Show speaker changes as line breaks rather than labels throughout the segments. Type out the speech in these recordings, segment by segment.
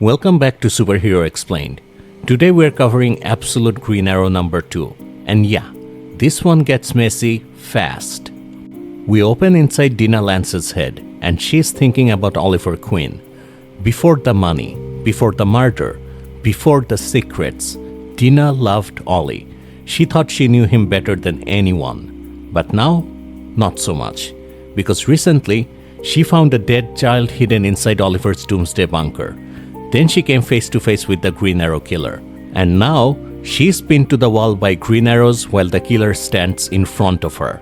Welcome back to Superhero Explained. Today we're covering Absolute Green Arrow number 2. And yeah, this one gets messy fast. We open inside Dinah Lance's head and she's thinking about Oliver Queen. Before the money, before the murder, before the secrets, Dinah loved Ollie. She thought she knew him better than anyone. But now, not so much. Because recently, she found a dead child hidden inside Oliver's doomsday bunker. Then she came face to face with the Green Arrow killer. And now, she's pinned to the wall by green arrows while the killer stands in front of her.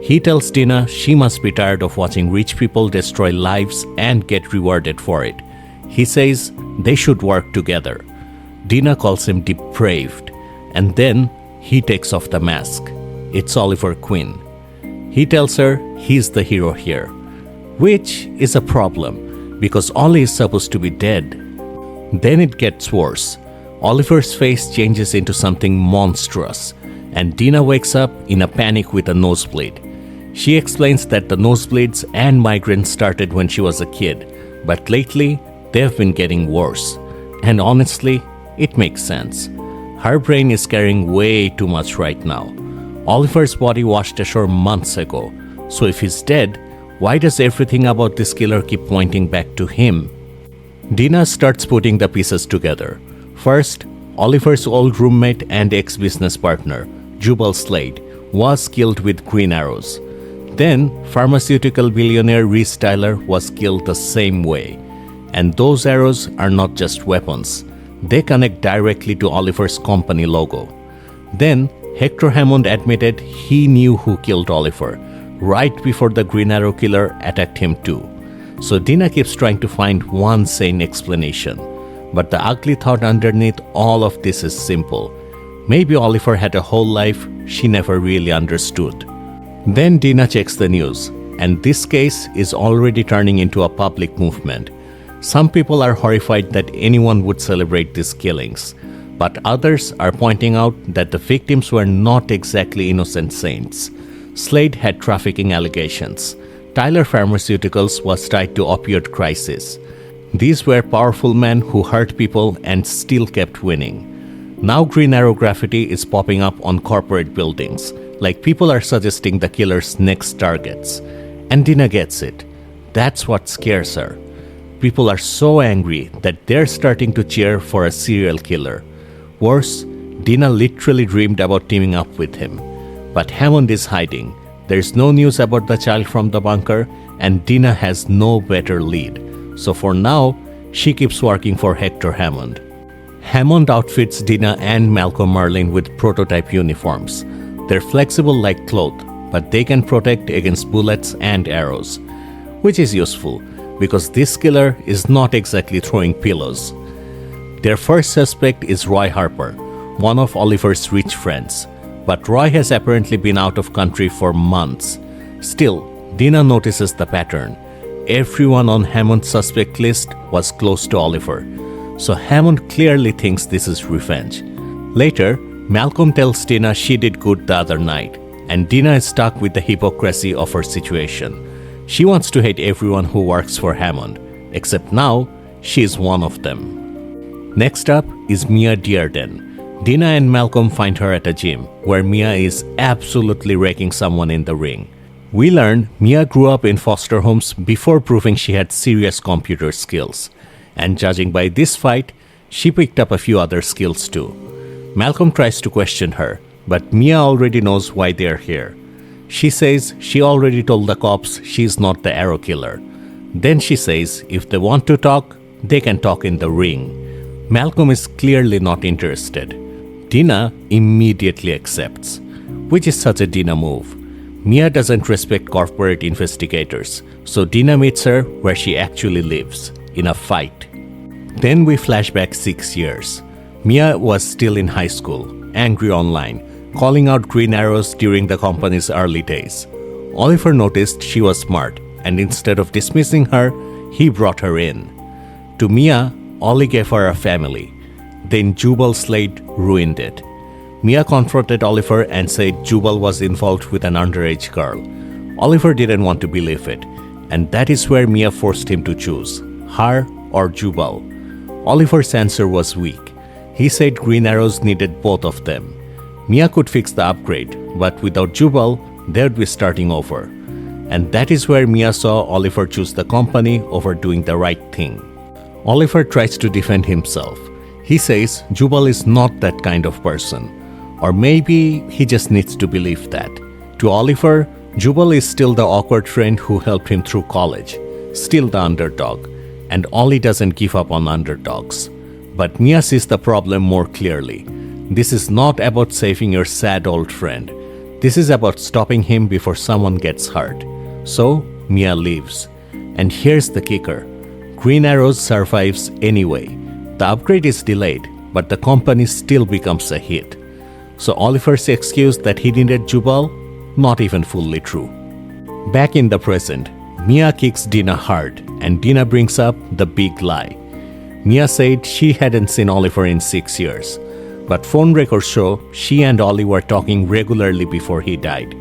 He tells Dinah she must be tired of watching rich people destroy lives and get rewarded for it. He says they should work together. Dinah calls him depraved. And then, he takes off the mask. It's Oliver Queen. He tells her he's the hero here. Which is a problem, because Ollie is supposed to be dead. Then it gets worse. Oliver's face changes into something monstrous, and Dinah wakes up in a panic with a nosebleed. She explains that the nosebleeds and migraines started when she was a kid, but lately they've been getting worse. And honestly, it makes sense. Her brain is carrying way too much right now. Oliver's body washed ashore months ago, so if he's dead, why does everything about this killer keep pointing back to him? Dinah starts putting the pieces together. First, Oliver's old roommate and ex-business partner, Jubal Slade, was killed with green arrows. Then, pharmaceutical billionaire Reese Tyler was killed the same way. And those arrows are not just weapons. They connect directly to Oliver's company logo. Then, Hector Hammond admitted he knew who killed Oliver, right before the Green Arrow killer attacked him too. So Dinah keeps trying to find one sane explanation. But the ugly thought underneath all of this is simple. Maybe Oliver had a whole life she never really understood. Then Dinah checks the news, and this case is already turning into a public movement. Some people are horrified that anyone would celebrate these killings, but others are pointing out that the victims were not exactly innocent saints. Slade had trafficking allegations. Tyler Pharmaceuticals was tied to opioid crisis. These were powerful men who hurt people and still kept winning. Now Green Arrow graffiti is popping up on corporate buildings, like people are suggesting the killer's next targets. And Dinah gets it. That's what scares her. People are so angry that they're starting to cheer for a serial killer. Worse, Dinah literally dreamed about teaming up with him. But Hammond is hiding. There's no news about the child from the bunker, and Dinah has no better lead. So for now, she keeps working for Hector Hammond. Hammond outfits Dinah and Malcolm Merlyn with prototype uniforms. They're flexible like cloth, but they can protect against bullets and arrows. Which is useful, because this killer is not exactly throwing pillows. Their first suspect is Roy Harper, one of Oliver's rich friends. But Roy has apparently been out of country for months. Still, Dinah notices the pattern. Everyone on Hammond's suspect list was close to Oliver. So Hammond clearly thinks this is revenge. Later, Malcolm tells Dinah she did good the other night, and Dinah is stuck with the hypocrisy of her situation. She wants to hate everyone who works for Hammond, except now, she is one of them. Next up is Mia Dearden. Dinah and Malcolm find her at a gym, where Mia is absolutely wrecking someone in the ring. We learn Mia grew up in foster homes before proving she had serious computer skills. And judging by this fight, she picked up a few other skills too. Malcolm tries to question her, but Mia already knows why they're here. She says she already told the cops she's not the arrow killer. Then she says if they want to talk, they can talk in the ring. Malcolm is clearly not interested. Dinah immediately accepts, which is such a Dinah move. Mia doesn't respect corporate investigators, so Dinah meets her where she actually lives, in a fight. Then we flash back 6 years. Mia was still in high school, angry online, calling out green arrows during the company's early days. Oliver noticed she was smart, and instead of dismissing her, he brought her in. To Mia, Ollie gave her a family. Then Jubal Slade ruined it. Mia confronted Oliver and said Jubal was involved with an underage girl. Oliver didn't want to believe it, and that is where Mia forced him to choose, her or Jubal. Oliver's answer was weak. He said Green Arrows needed both of them. Mia could fix the upgrade, but without Jubal, they'd be starting over. And that is where Mia saw Oliver choose the company over doing the right thing. Oliver tries to defend himself. He says Jubal is not that kind of person. Or maybe he just needs to believe that. To Oliver, Jubal is still the awkward friend who helped him through college, still the underdog, and Ollie doesn't give up on underdogs. But Mia sees the problem more clearly. This is not about saving your sad old friend. This is about stopping him before someone gets hurt. So, Mia leaves. And here's the kicker. Green Arrows survives anyway. The upgrade is delayed, but the company still becomes a hit. So Oliver's excuse that he needed Jubal, not even fully true. Back in the present, Mia kicks Dinah hard, and Dinah brings up the big lie. Mia said she hadn't seen Oliver in 6 years, but phone records show she and Ollie were talking regularly before he died.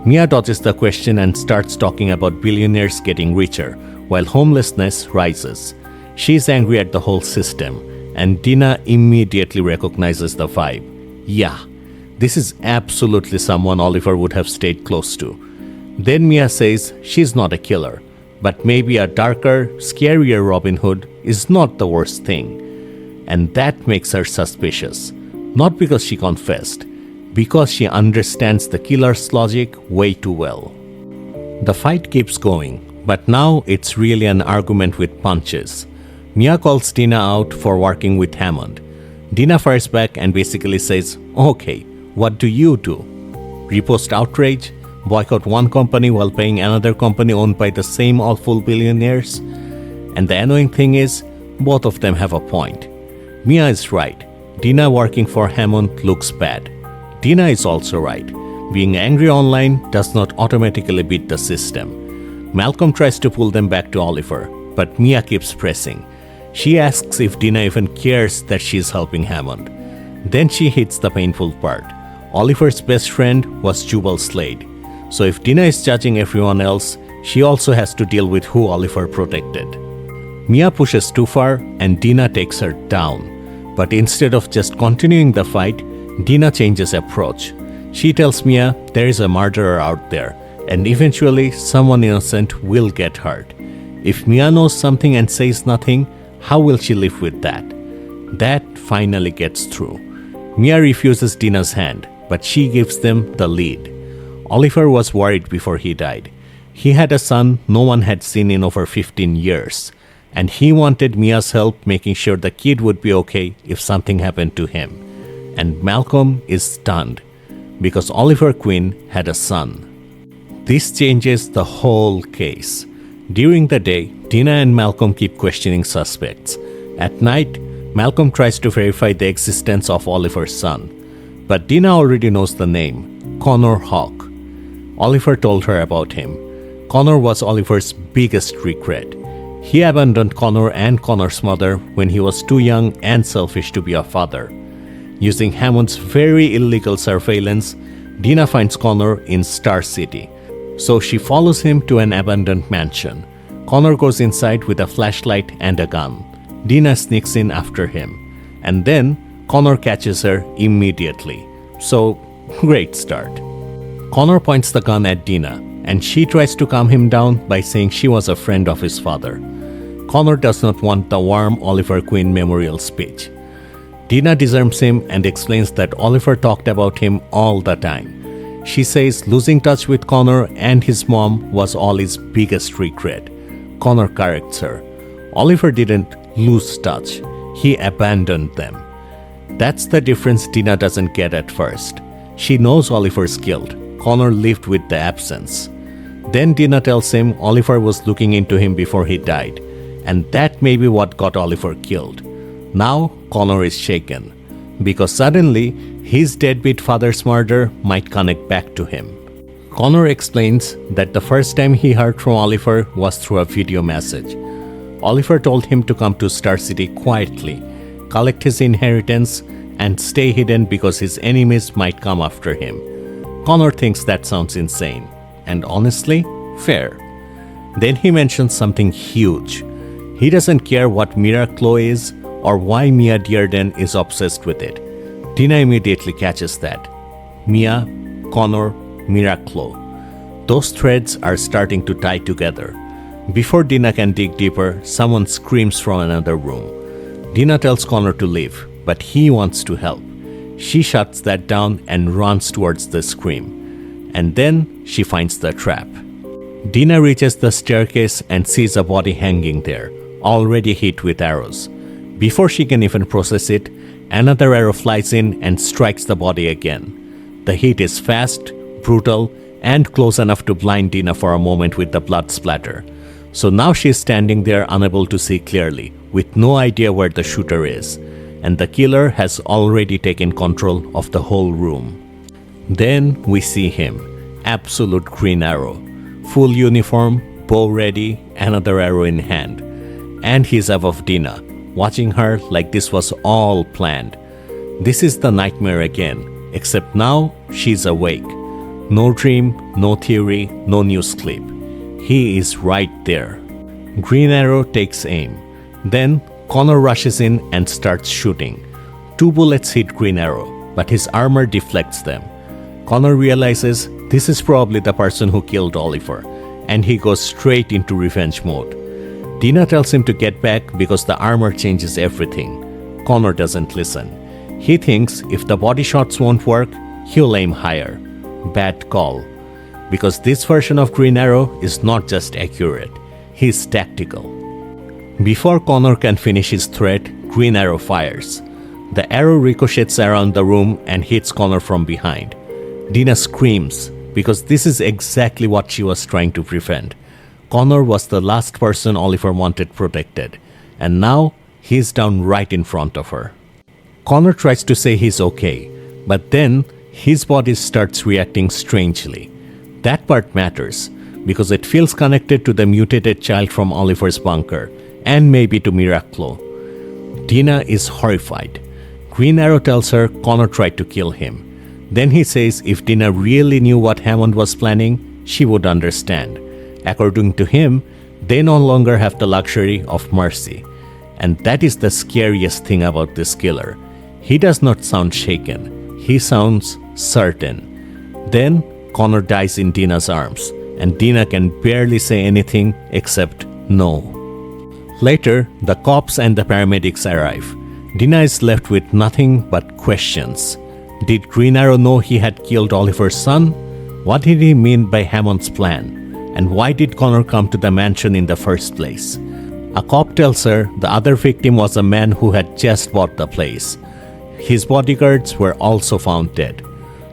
Mia dodges the question and starts talking about billionaires getting richer, while homelessness rises. She's angry at the whole system, and Dinah immediately recognizes the vibe. Yeah, this is absolutely someone Oliver would have stayed close to. Then Mia says she's not a killer, but maybe a darker, scarier Robin Hood is not the worst thing. And that makes her suspicious. Not because she confessed, because she understands the killer's logic way too well. The fight keeps going, but now it's really an argument with punches. Mia calls Dinah out for working with Hammond. Dinah fires back and basically says, okay, what do you do? Repost outrage? Boycott one company while paying another company owned by the same awful billionaires? And the annoying thing is, both of them have a point. Mia is right. Dinah working for Hammond looks bad. Dinah is also right. Being angry online does not automatically beat the system. Malcolm tries to pull them back to Oliver, but Mia keeps pressing. She asks if Dinah even cares that she's helping Hammond. Then she hits the painful part. Oliver's best friend was Jubal Slade. So if Dinah is judging everyone else, she also has to deal with who Oliver protected. Mia pushes too far and Dinah takes her down. But instead of just continuing the fight, Dinah changes approach. She tells Mia there is a murderer out there, and eventually someone innocent will get hurt. If Mia knows something and says nothing, how will she live with that? That finally gets through. Mia refuses Dinah's hand, but she gives them the lead. Oliver was worried before he died. He had a son no one had seen in over 15 years, and he wanted Mia's help making sure the kid would be okay if something happened to him. And Malcolm is stunned, because Oliver Queen had a son. This changes the whole case. During the day, Dinah and Malcolm keep questioning suspects. At night, Malcolm tries to verify the existence of Oliver's son. But Dinah already knows the name, Connor Hawke. Oliver told her about him. Connor was Oliver's biggest regret. He abandoned Connor and Connor's mother when he was too young and selfish to be a father. Using Hammond's very illegal surveillance, Dinah finds Connor in Star City. So she follows him to an abandoned mansion. Connor goes inside with a flashlight and a gun. Dinah sneaks in after him. And then Connor catches her immediately. So, great start. Connor points the gun at Dinah, and she tries to calm him down by saying she was a friend of his father. Connor does not want the warm Oliver Queen memorial speech. Dinah disarms him and explains that Oliver talked about him all the time. She says losing touch with Connor and his mom was Ollie's biggest regret. Connor corrects her. Oliver didn't lose touch. He abandoned them. That's the difference Dinah doesn't get at first. She knows Oliver's guilt. Connor lived with the absence. Then Dinah tells him Oliver was looking into him before he died, and that may be what got Oliver killed. Now Connor is shaken, because suddenly his deadbeat father's murder might connect back to him. Connor explains that the first time he heard from Oliver was through a video message. Oliver told him to come to Star City quietly, collect his inheritance, and stay hidden because his enemies might come after him. Connor thinks that sounds insane, and honestly, fair. Then he mentions something huge. He doesn't care what Miraclo is or why Mia Dearden is obsessed with it. Dinah immediately catches that. Mia, Connor, Miraclo. Those threads are starting to tie together. Before Dinah can dig deeper, someone screams from another room. Dinah tells Connor to leave, but he wants to help. She shuts that down and runs towards the scream. And then she finds the trap. Dinah reaches the staircase and sees a body hanging there, already hit with arrows. Before she can even process it, another arrow flies in and strikes the body again. The hit is fast, brutal, and close enough to blind Dinah for a moment with the blood splatter. So now she is standing there unable to see clearly, with no idea where the shooter is, and the killer has already taken control of the whole room. Then we see him, absolute Green Arrow, full uniform, bow ready, another arrow in hand, and he's above Dinah, watching her like this was all planned. This is the nightmare again, except now she's awake. No dream, no theory, no news clip. He is right there. Green Arrow takes aim. Then Connor rushes in and starts shooting. 2 bullets hit Green Arrow, but his armor deflects them. Connor realizes this is probably the person who killed Oliver, and he goes straight into revenge mode. Dinah tells him to get back because the armor changes everything. Connor doesn't listen. He thinks if the body shots won't work, he'll aim higher. Bad call. Because this version of Green Arrow is not just accurate, he's tactical. Before Connor can finish his threat, Green Arrow fires. The arrow ricochets around the room and hits Connor from behind. Dinah screams because this is exactly what she was trying to prevent. Connor was the last person Oliver wanted protected, and now he's down right in front of her. Connor tries to say he's okay, but then his body starts reacting strangely. That part matters, because it feels connected to the mutated child from Oliver's bunker, and maybe to Miraclo. Dinah is horrified. Green Arrow tells her Connor tried to kill him. Then he says if Dinah really knew what Hammond was planning, she would understand. According to him, they no longer have the luxury of mercy. And that is the scariest thing about this killer. He does not sound shaken. He sounds certain. Then Connor dies in Dinah's arms, and Dinah can barely say anything except no. Later, the cops and the paramedics arrive. Dinah is left with nothing but questions. Did Green Arrow know he had killed Oliver's son? What did he mean by Hammond's plan? And why did Connor come to the mansion in the first place? A cop tells her the other victim was a man who had just bought the place. His bodyguards were also found dead.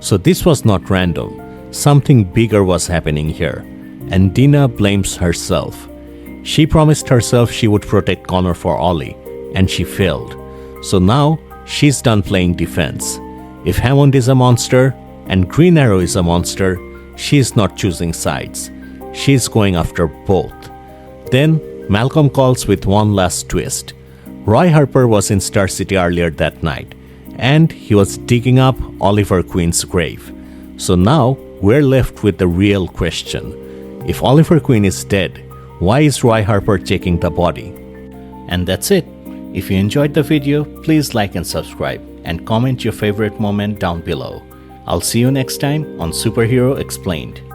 So this was not random. Something bigger was happening here, and Dinah blames herself. She promised herself she would protect Connor for Ollie, and she failed. So now she's done playing defense. If Hammond is a monster and Green Arrow is a monster, she's not choosing sides. She's going after both. Then Malcolm calls with one last twist. Roy Harper was in Star City earlier that night, and he was digging up Oliver Queen's grave. So now we're left with the real question. If Oliver Queen is dead, why is Roy Harper checking the body? And that's it. If you enjoyed the video, please like and subscribe, and comment your favorite moment down below. I'll see you next time on Superhero Explained.